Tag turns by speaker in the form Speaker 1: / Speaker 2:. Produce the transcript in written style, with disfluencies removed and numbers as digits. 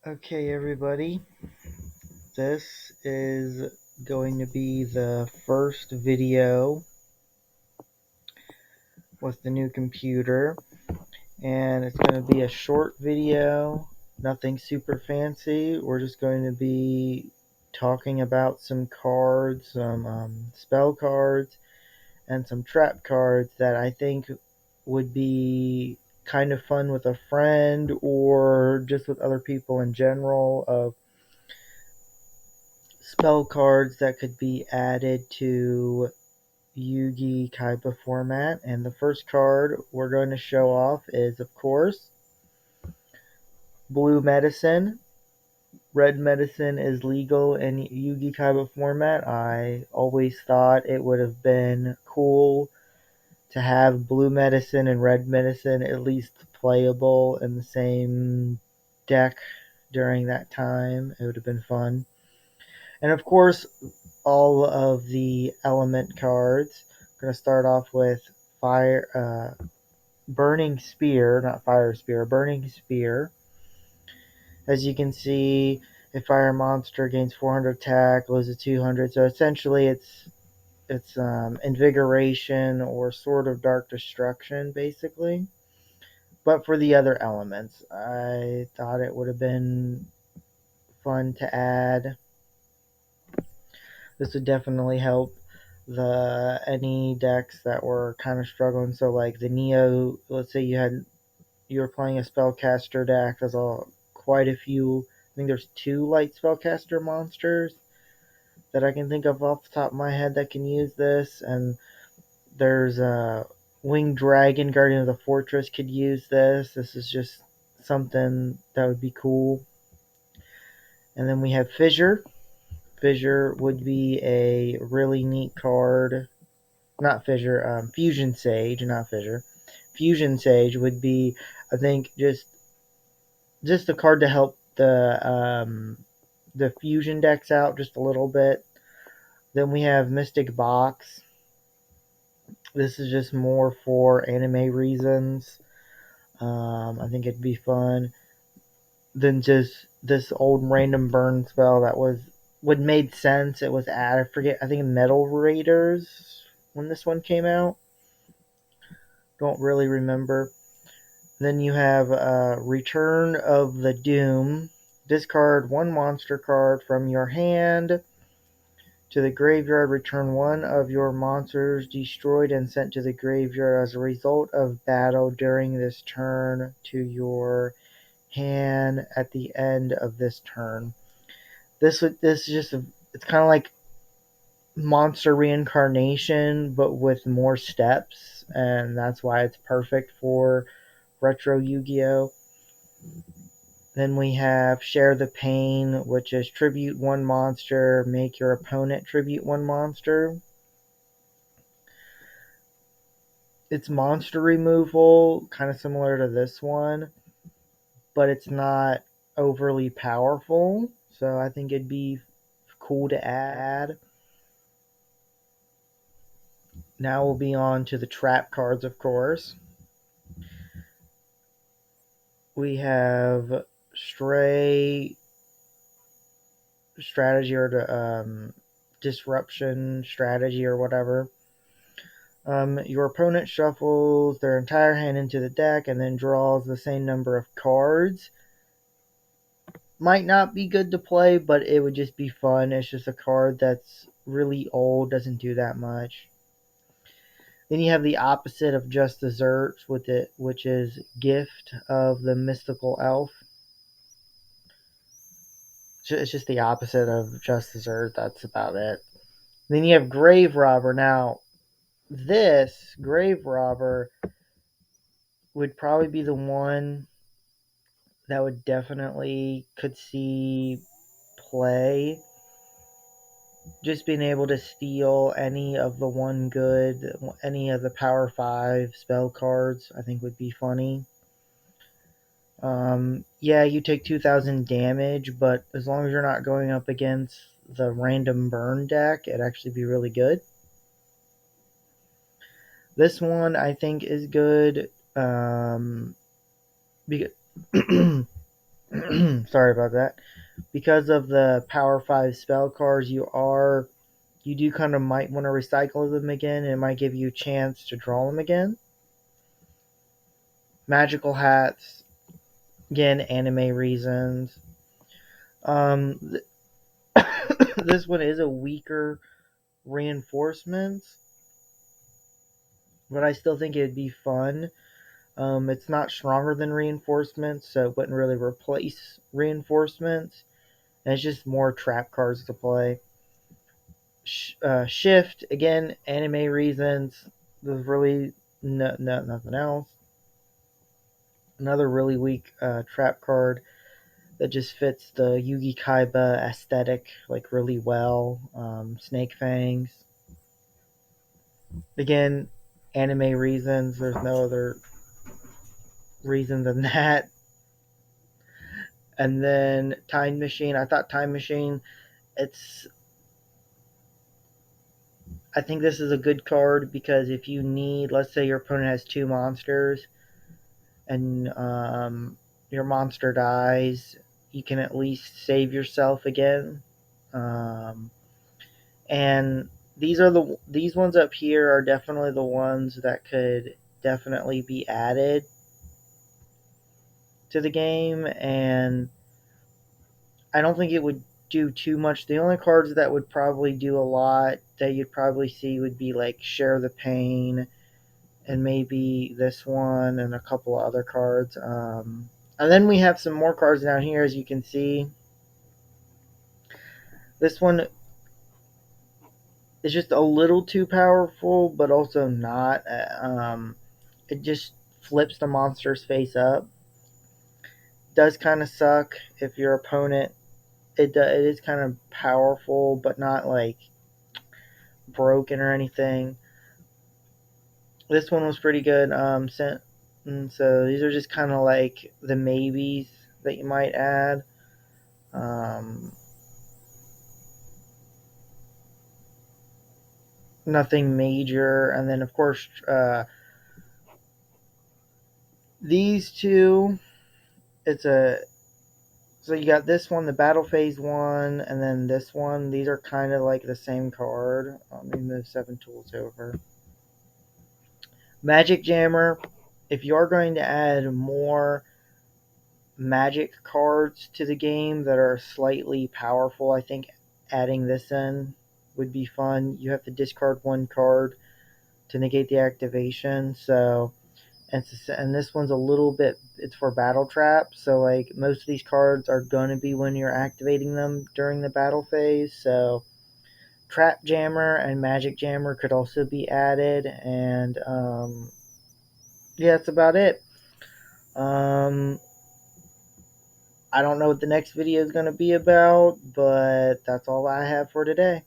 Speaker 1: Okay, everybody, this is going to be the first video with the new computer, and it's going to be a short video, nothing super fancy. We're just going to be talking about some cards, some spell cards, and some trap cards that I think would be kind of fun with a friend or just with other people in general, of spell cards that could be added to Yugi Kaiba format. And the first card we're going to show off is, of course, Blue Medicine. Red Medicine is legal in Yugi Kaiba format. I always thought it would have been cool to have Blue Medicine and Red Medicine at least playable in the same deck during that time. It would have been fun. And of course, all of the element cards. I'm going to start off with Burning Spear, not Fire Spear, Burning Spear. As you can see, a fire monster gains 400 attack, loses 200. So essentially, it's Invigoration or Sword of Dark Destruction, basically. But for the other elements, I thought it would have been fun to add. This would definitely help any decks that were kind of struggling. So like the Neo, let's say you were playing a spellcaster deck. There's quite a few. I think there's 2 light spellcaster monsters that I can think of off the top of my head that can use this, and there's a Winged Dragon, Guardian of the Fortress could use this. This is just something that would be cool. And then we have Fissure. Fissure would be a really neat card. Not Fissure, Fusion Sage, not Fissure. Fusion Sage would be, I think, just a card to help the fusion decks out just a little bit. Then we have Mystic Box. This is just more for anime reasons. I think it'd be fun than just this old random burn spell that would made sense. It was I think Metal Raiders when this one came out. Don't really remember. Then you have Return of the Doom. Discard 1 monster card from your hand to the graveyard. Return 1 of your monsters destroyed and sent to the graveyard as a result of battle during this turn to your hand at the end of this turn. This is just it's kind of like monster reincarnation, but with more steps, and that's why it's perfect for retro Yu-Gi-Oh! Then we have Share the Pain, which is tribute 1 monster, make your opponent tribute 1 monster. It's monster removal, kind of similar to this one, but it's not overly powerful, so I think it'd be cool to add. Now we'll be on to the trap cards, of course. We have Stray Strategy or Disruption Strategy or whatever. Your opponent shuffles their entire hand into the deck and then draws the same number of cards. Might not be good to play, but it would just be fun. It's just a card that's really old, doesn't do that much. Then you have the opposite of Just Desserts with it, which is Gift of the Mystical Elf. It's just the opposite of Just Desert. That's about it. Then you have Grave Robber. Now, this Grave Robber would probably be the one that would definitely could see play. Just being able to steal any of the one good, any of the Power 5 spell cards, I think would be funny. Yeah, you take 2,000 damage, but as long as you're not going up against the random burn deck, it'd actually be really good. This one I think is good because Sorry about that. Because of the Power 5 spell cards, you do kind of might want to recycle them again, and it might give you a chance to draw them again. Magical hats, again, anime reasons. Um, this one is a weaker reinforcement, but I still think it'd be fun. It's not stronger than reinforcements, so it wouldn't really replace reinforcements. And it's just more trap cards to play. Shift, again, anime reasons. There's really nothing else. Another really weak trap card that just fits the Yugi Kaiba aesthetic like really well. Snake Fangs. Again, anime reasons. There's no other reason than that. And then Time Machine. I thought Time Machine. It's. I think this is a good card because if you need, let's say your opponent has two monsters, and your monster dies, you can at least save yourself again. Um, and these ones up here are definitely the ones that could definitely be added to the game, and I don't think it would do too much. The only cards that would probably do a lot that you'd probably see would be like Share the Pain and maybe this one and a couple of other cards. And then we have some more cards down here, as you can see. This one is just a little too powerful, but also not. It just flips the monster's face up. Does kind of suck if your opponent. It is kind of powerful, but not like broken or anything. This one was pretty good. So these are just kind of like the maybes that you might add. Um, Nothing major, and then of course these two. It's a so you got this one, the battle phase one, and then this one. These are kind of like the same card. Let me move seven tools over. Magic Jammer. If you're going to add more magic cards to the game that are slightly powerful, I think adding this in would be fun. You have to discard one card to negate the activation. So, and this one's a little bit. It's for battle traps. So like most of these cards are gonna be when you're activating them during the battle phase. So Trap Jammer and Magic Jammer could also be added, and yeah, that's about it. Um, I don't know what the next video is going to be about, but that's all I have for today.